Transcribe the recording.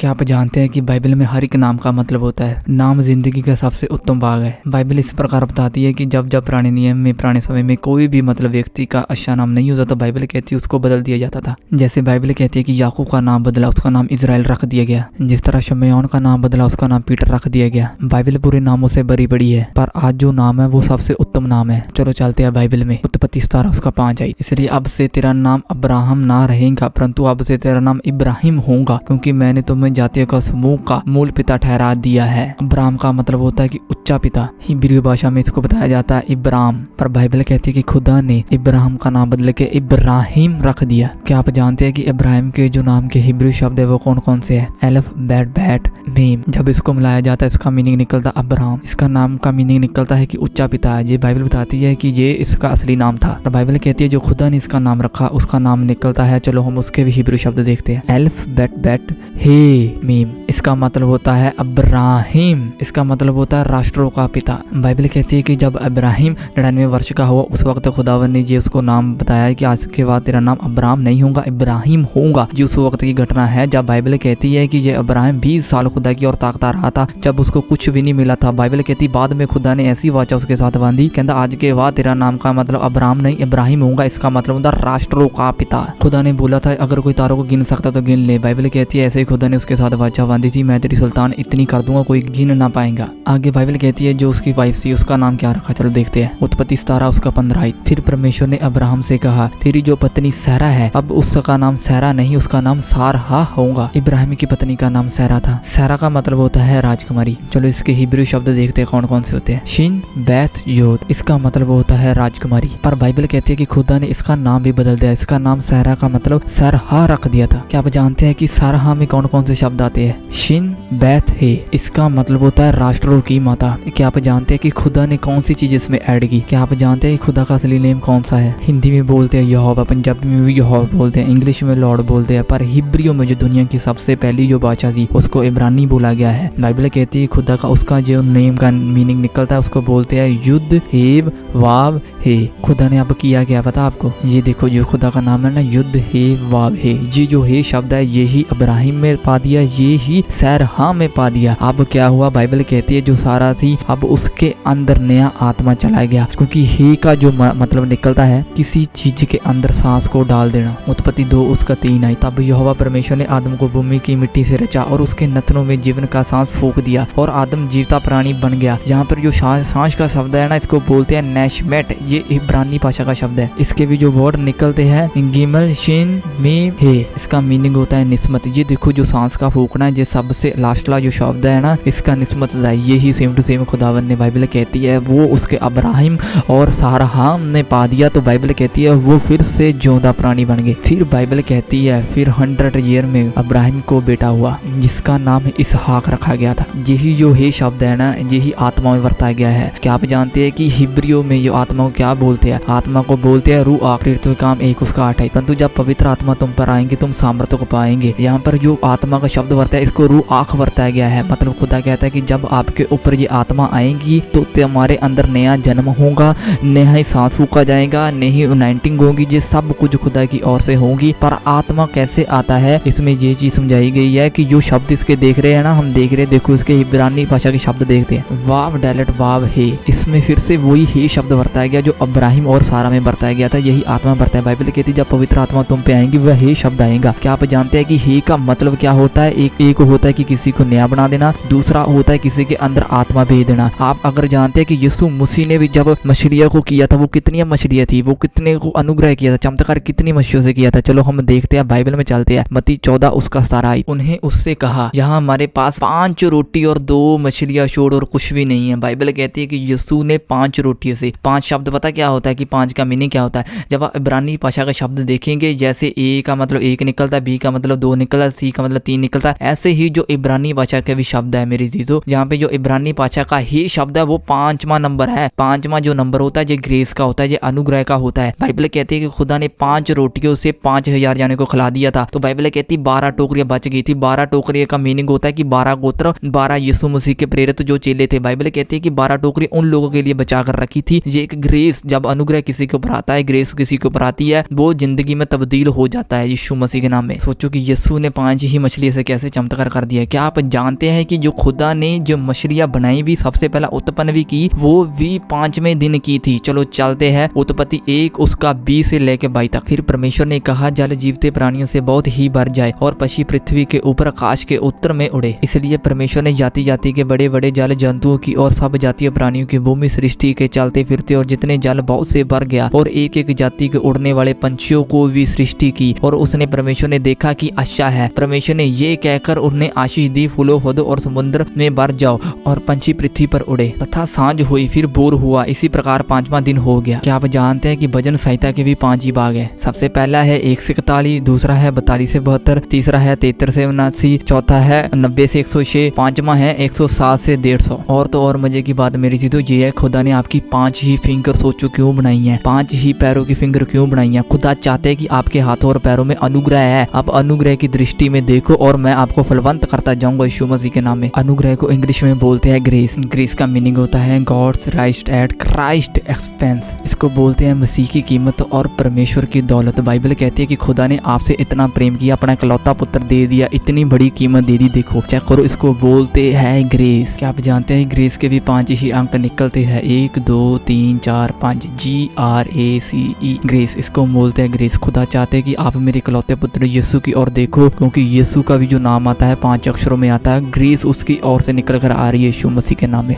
क्या आप जानते हैं कि बाइबल में हर एक नाम का मतलब होता है। नाम जिंदगी का सबसे उत्तम भाग है। बाइबल इस प्रकार बताती है कि जब जब पुराने नियम में पुराने समय में कोई भी मतलब व्यक्ति का अच्छा नाम नहीं होता तो बाइबल कहती है उसको बदल दिया जाता था। जैसे बाइबल कहती है कि याकूब का नाम बदला, उसका नाम इजराइल रख दिया गया। जिस तरह शमयौन का नाम बदला, उसका नाम पीटर रख दिया गया। बाइबल पूरे नामों से भरी पड़ी है, पर आज जो नाम है वो सबसे उत्तम नाम है। चलो चलते हैं बाइबल में। उत्पत्ति 17 उसका 5 आई। इसलिए अब से तेरा नाम अब्राहम ना रहेगा, परंतु अब से तेरा नाम इब्राहिम होगा, क्योंकि मैंने तुम्हें जातियों का समूह का मूल पिता ठहरा दिया है। अब्राहम का मतलब होता है कि उच्चा पिता। हिब्रू भाषा में इसको बताया जाता है इब्राम, पर बाइबल कहती है कि खुदा ने इब्राहिम का नाम बदल के इब्राहिम रख दिया। क्या आप जानते हैं कि इब्राहिम के जो नाम के हिब्रू शब्द है वो कौन कौन से है? अलिफ, बैट, बैट, मीम। जब इसको मिलाया जाता है इसका मीनिंग निकलता अब्राहम। इसका नाम का मीनिंग निकलता है कि उच्चा पिता है। ये बाइबल बताती है कि ये इसका असली नाम था। तो बाइबल कहती है जो खुदा ने इसका नाम रखा उसका नाम निकलता है। चलो हम उसके भी हिब्रू शब्द देखते हैं। अलिफ, बैट, बैट, हे, मीम। इसका मतलब होता है अब्राहिम। इसका मतलब होता है राष्ट्रों का पिता। बाइबल कहती है कि जब इब्राहिम 99 वर्ष का हुआ उस वक्त खुदावन ने ये उसको नाम बताया है कि आज के बाद तेरा नाम अब्राहम नहीं होगा, इब्राहिम होगा। जी उस वक्त की घटना है जब बाइबल कहती है कि ये इब्राहिम 20 साल खुदा की ओर ताकता रहा था, जब उसको कुछ भी नहीं मिला था। बाइबल कहती बाद में खुदा ने ऐसी वाचा उसके साथ बांधी, कहता आज के बाद तेरा नाम का मतलब अब्राहम नहीं इब्राहिम होगा। इसका मतलब होता राष्ट्रों का पिता। खुदा ने बोला था अगर कोई तारों को गिन सकता तो गिन ले। बाइबल कहती है ऐसे ही खुदा ने उसके साथ वाचा बांधी थी, मैं तेरी सुल्तान इतनी कर दूंगा कोई गिन ना पाएगा। आगे बाइबल कहती है जो उसकी वाइफ थी उसका नाम क्या रखा, चलो देखते हैं। उत्पत्ति 17 उसका 15। फिर परमेश्वर ने अब्राहम से कहा तेरी जो पत्नी सैरा है अब उसका नाम सैरा नहीं, उसका नाम सारहा होगा। इब्राहिम की पत्नी का नाम सैरा था। सैरा का मतलब होता है राजकुमारी। चलो इसके हिब्रू शब्द देखते हैं कौन कौन से होते हैं। शिन, बैत, योद। इसका मतलब होता है राजकुमारी, पर बाइबल कहती है कि खुदा ने इसका नाम भी बदल दिया। इसका नाम सैरा का मतलब सरहा रख दिया था। क्या आप जानते हैं कि सरहा में कौन कौन से शब्द आते हैं? शिन, बैत, हे। इसका मतलब होता है राष्ट्रों की माता। क्या आप जानते हैं कि खुदा ने कौन सी चीज इसमें ऐड की? क्या आप जानते हैं कि खुदा का असली नेम कौन सा है? हिंदी में बोलते हैं यहोवा, पंजाबी में भी यहोवा बोलते हैं, इंग्लिश में लॉर्ड बोलते हैं, पर हिब्रियों में जो दुनिया की सबसे पहली जो भाषा थी उसको इब्रानी बोला गया है। बाइबल कहती है खुदा का उसका जो नेम का मीनिंग निकलता है उसको बोलते हैं युद्ध, हेब, वाव, हे। खुदा ने अब किया क्या पता आपको? ये देखो जो खुदा का नाम है ना, युद्ध, हे, वाव, हे। ये जो हे शब्द है ये ही इब्राहिम में पा दिया, ये ही सैरहा में पा दिया। अब क्या हुआ? बाइबल कहती है जो सारा थी अब उसके अंदर नया आत्मा चला गया, क्योंकि हे का जो मतलब निकलता है किसी चीज के अंदर सांस को डाल देना। उत्पत्ति 2 उसका 3 आई। तब यहोवा परमेश्वर ने आदम को भूमि की मिट्टी से रचा और उसके नथनों में जीवन का सांस फूंक दिया और आदम जीवता प्राणी बन गया। यहाँ पर जो सांस का शब्द है ना इसको बोलते हैं नेशमेट। ये इब्रानी भाषा का शब्द है। इसके भी जो वर्ड निकलते हैं गिमल, शिन, मीम, हे। इसका मीनिंग होता है निस्मत। ये देखो जो सांस का फूकना है, ये सबसे लास्ट वाला जो शब्द है ना इसका निस्मत है। ये ही सेम टू सेम खुदावन ने बाइबल कहती है वो उसके अब्राहिम और सारहा ने पा दिया, तो बाइबल कहती है वो फिर से जिंदा प्राणी बन गए। फिर बाइबल कहती है फिर 100 ईयर में अब्राहिम को बेटा हुआ जिसका नाम इसहाक रखा गया था। यही जो हे शब्द है ना यही आत्मा में बरता गया है। क्या आप जानते हैं कि हिब्रियों में जो आत्मा को क्या बोलते हैं? आत्मा को बोलते हैं रूह। आखिर तो काम 1 उसका 8 है। परंतु जब पवित्र आत्मा तुम पर आएंगे तुम सामर्थ्य को पाएंगे। यहाँ पर जो आत्मा का शब्द बरता है इसको रूह आँख बरताया गया है। मतलब खुदा कहता है कि जब आपके ऊपर ये आत्मा आएगी तो तुम्हारे अंदर नया जन्म होगा, नया ही सांस फूका जाएगा, नई अनाइंटिंग होगी। ये सब कुछ खुदा की ओर से होगी। पर आत्मा कैसे आता है इसमें ये चीज समझाई गई है कि जो शब्द इसके देख रहे हैं ना हम देख रहे हैं, देखो इसके इब्रानी भाषा के शब्द देखते हैं। वाव, डैलेट, वाव, हे। इसमें फिर से वही हे शब्द बरताया गया जो अब्राहिम और सारा में बरताया गया था। यही आत्मा बरता है। बाइबल कहती है जब पवित्र आत्मा तुम पे आएंगी वह हे शब्द आएगा। क्या आप जानते हैं कि हे का मतलब क्या होता है? एक होता है कि किसी को नया बना देना, दूसरा होता है किसी के अंदर आत्मा भेज देना। आप अगर जानते हैं कि यीशु मसीह ने भी जब मछलियों को किया था वो कितनी मछलियां थी, वो कितने को अनुग्रह किया था, चमत्कार कितनी मछलियों से किया था। चलो हम देखते हैं बाइबल में चलते हैं। मत्ती 14 उसका 17। उन्हें उससे कहा यहाँ हमारे पास 5 रोटी और 2 मछलियां छोड़ और कुछ भी नहीं है। बाइबल कहती है कि यीशु ने 5 रोटी से 5 शब्द पता क्या होता है कि 5 का मीनिंग क्या होता है? जब आप इब्रानी भाषा का शब्द देखेंगे जैसे ए का मतलब 1 निकलता है, बी का मतलब 2 निकलता है, सी का मतलब 3 निकलता है, ऐसे ही जो इब्रानी भाषा के भी शब्द है मेरी चीजों, जहाँ पे जो इब्रानी भाषा का ही शब्द है वो 5वां नंबर है। 5वां जो नंबर होता है ये ग्रेस का होता है, ये अनुग्रह का होता है। बाइबल कहती है कि खुदा ने 5 रोटियों से 5000 जाने को खिला दिया था। तो बाइबल कहती है 12 टोकरियां बच गई थी। 12 टोकरियां का मीनिंग होता है कि 12 गोत्र, 12 यीशु मसीह के प्रेरित जो चेले थे। बाइबल कहती है कि 12 टोकरी उन लोगों के लिए बचा कर रखी थी। ये एक ग्रेस, जब अनुग्रह किसी के ऊपर आता है, ग्रेस किसी के ऊपर आती है, वो जिंदगी में तब्दील हो जाता है यीशु मसीह के नाम में। सोचो कि यीशु ने 5 ही मछली तरीके से कैसे चमत्कार कर दिया है। क्या आप जानते हैं कि जो खुदा ने जो मछलियां बनाई भी सबसे पहला उत्पन्न भी की वो भी 5वें दिन की थी। चलो चलते हैं उत्पत्ति 1 उसका 20 से लेके 22 तक। फिर परमेश्वर ने कहा जल जीवते प्राणियों से बहुत ही भर जाए और पक्षी पृथ्वी के ऊपर आकाश के उत्तर में उड़े। इसलिए परमेश्वर ने जाति जाति के बड़े बड़े जल जंतुओं की और सब जातीय प्राणियों की भूमि सृष्टि के चलते फिरते और जितने जल बहुत से भर गया और एक एक जाति के उड़ने वाले पंछियों को भी सृष्टि की। और उसने परमेश्वर ने देखा कि अच्छा है। परमेश्वर ने ये कहकर उन्हें आशीष दी, फूलो होदो और समुद्र में भर जाओ और पंछी पृथ्वी पर उड़े। तथा सांझ हुई, फिर भोर हुआ। इसी प्रकार 5वां दिन हो गया। क्या आप जानते हैं कि भजन संहिता के भी 5 ही भाग है। सबसे पहला है 1 से 41, दूसरा है 42 से 72, तीसरा है 73 से 79, चौथा है 90 से 106, 5वां है 107 से 150। और तो और मजे की बात मेरी थी तो ये है खुदा ने आपकी 5 ही फिंगर सोचो क्यों बनाई है, 5 ही पैरों की फिंगर क्यों बनाई है। खुदा चाहते हैं कि आपके हाथों और पैरों में अनुग्रह है। आप अनुग्रह की दृष्टि में देखो और मैं आपको फलवंत करता जाऊंगा यीशु मसीह के नाम में। अनुग्रह को इंग्लिश में बोलते हैं ग्रेस। ग्रेस का मीनिंग होता है God's right at Christ expense. इसको बोलते हैं मसीह की कीमत और परमेश्वर की दौलत। बाइबल कहती है कि खुदा ने आपसे इतना प्रेम किया, अपना इकलौता पुत्र दे दिया, इतनी बड़ी कीमत दे दी। देखो चेक करो, इसको बोलते हैं ग्रेस। क्या आप जानते हैं ग्रेस के भी 5 ही अंक निकलते हैं, 1 2 3 4 5, GRACE ग्रेस। इसको बोलते हैं ग्रेस। खुदा चाहते हैं कि आप मेरे इकलौते पुत्र यीशु की ओर देखो, क्योंकि यीशु का भी जो नाम आता है 5 अक्षरों में आता है, ग्रेस उसकी ओर से निकल कर आ रही है यीशु मसीह के नाम में।